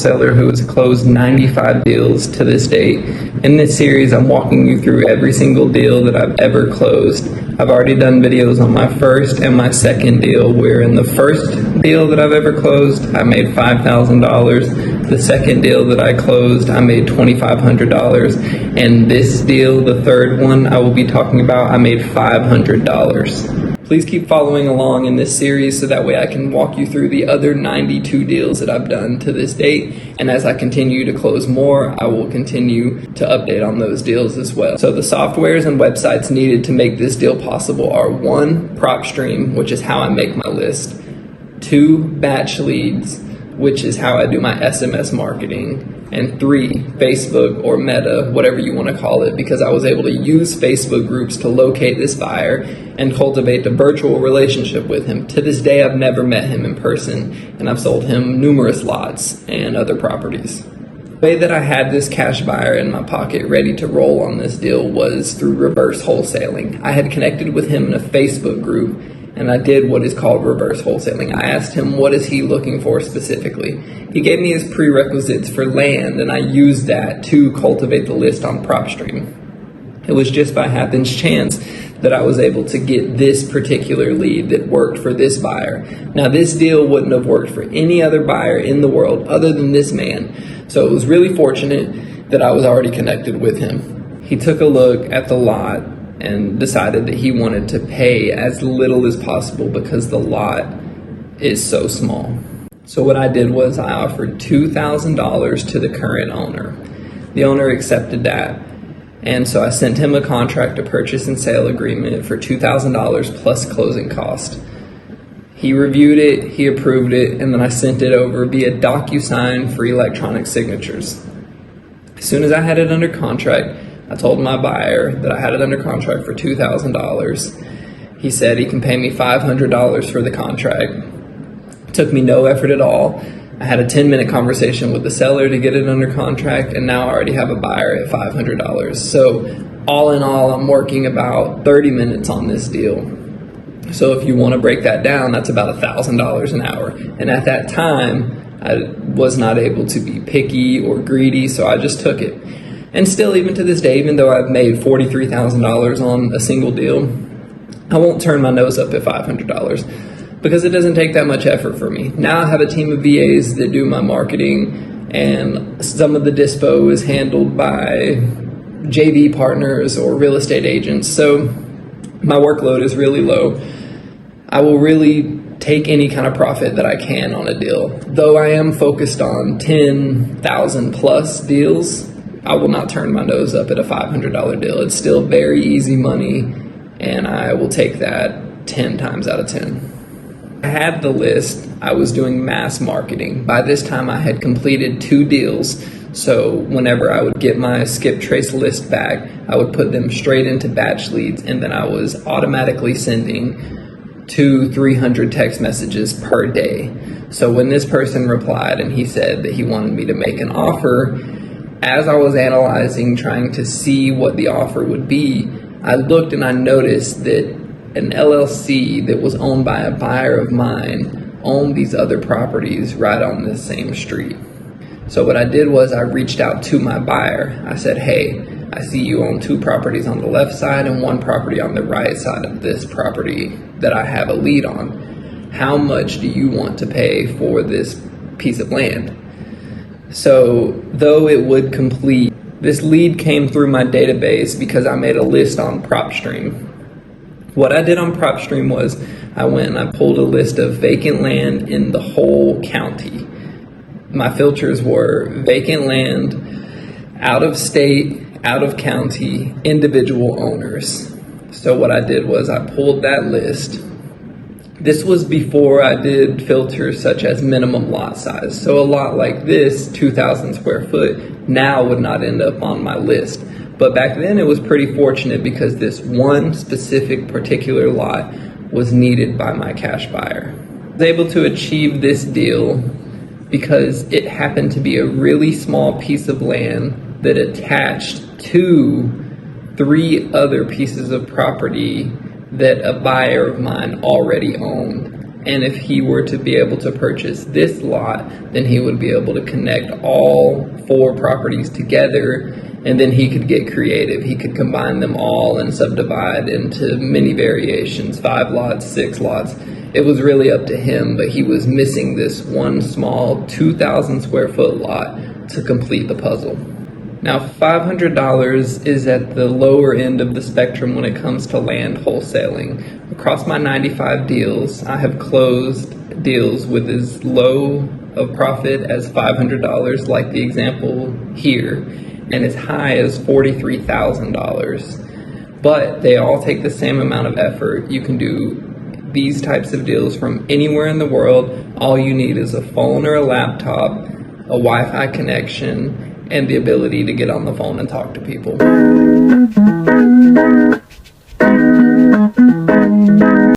wholesaler who has closed 95 deals to this date. In this series, I'm walking you through every single deal that I've ever closed. I've already done videos on my first and my second deal, where in the first deal that I've ever closed, I made $5,000. The second deal that I closed, I made $2,500. And this deal, the third one I will be talking about, I made $500. Please keep following along in this series so that way I can walk you through the other 92 deals that I've done to this date. And as I continue to close more, I will continue to update on those deals as well. So the softwares and websites needed to make this deal possible are 1, PropStream, which is how I make my list, 2, batch leads, which is how I do my SMS marketing, and 3, Facebook or Meta, whatever you want to call it, because I was able to use Facebook groups to locate this buyer and cultivate a virtual relationship with him. To this day, I've never met him in person, and I've sold him numerous lots and other properties. The way that I had this cash buyer in my pocket ready to roll on this deal was through reverse wholesaling. I had connected with him in a Facebook group, and I did what is called reverse wholesaling. I asked him, what is he looking for specifically? He gave me his prerequisites for land, and I used that to cultivate the list on PropStream. It was just by happen's chance that I was able to get this particular lead that worked for this buyer. Now, this deal wouldn't have worked for any other buyer in the world other than this man. So it was really fortunate that I was already connected with him. He took a look at the lot and decided that he wanted to pay as little as possible because the lot is so small. So what I did was I offered $2,000 to the current owner. The owner accepted that, and so I sent him a contract to purchase and sale agreement for $2,000 plus closing cost. He reviewed it, he approved it, and then I sent it over via DocuSign for electronic signatures. As soon as I had it under contract, I told my buyer that I had it under contract for $2,000. He said he can pay me $500 for the contract. It took me no effort at all. I had a 10-minute conversation with the seller to get it under contract, and now I already have a buyer at $500. So all in all, I'm working about 30 minutes on this deal. So if you want to break that down, that's about $1,000 an hour. And at that time, I was not able to be picky or greedy, so I just took it. And still, even to this day, even though I've made $43,000 on a single deal, I won't turn my nose up at $500 because it doesn't take that much effort for me. Now I have a team of VAs that do my marketing, and some of the dispo is handled by JV partners or real estate agents. So my workload is really low. I will really take any kind of profit that I can on a deal. Though I am focused on 10,000 plus deals, I will not turn my nose up at a $500 deal. It's still very easy money, and I will take that 10 times out of 10. I had the list. I was doing mass marketing. By this time, I had completed 2 deals. So whenever I would get my skip trace list back, I would put them straight into batch leads, and then I was automatically sending 200-300 text messages per day. So when this person replied and he said that he wanted me to make an offer, as I was analyzing, trying to see what the offer would be, I looked and I noticed that an LLC that was owned by a buyer of mine owned these other properties right on this same street. So what I did was I reached out to my buyer. I said, hey, I see you own 2 properties on the left side and 1 property on the right side of this property that I have a lead on. How much do you want to pay for this piece of land? So though it would complete, this lead came through my database because I made a list on PropStream. What I did on PropStream was I went and I pulled a list of vacant land in the whole county. My filters were vacant land, out of state, out of county, individual owners. So what I did was I pulled that list. This was before I did filters such as minimum lot size. So a lot like this, 2,000 square foot, now would not end up on my list. But back then it was pretty fortunate because this one specific particular lot was needed by my cash buyer. I was able to achieve this deal because it happened to be a really small piece of land that attached to 3 other pieces of property that a buyer of mine already owned. And if he were to be able to purchase this lot, then he would be able to connect all 4 properties together, and then he could get creative. He could combine them all and subdivide into many variations, 5 lots, 6 lots. It was really up to him, but he was missing this one small 2,000 square foot lot to complete the puzzle. Now, $500 is at the lower end of the spectrum when it comes to land wholesaling. Across my 95 deals, I have closed deals with as low of profit as $500, like the example here, and as high as $43,000. But they all take the same amount of effort. You can do these types of deals from anywhere in the world. All you need is a phone or a laptop, a Wi-Fi connection, and the ability to get on the phone and talk to people.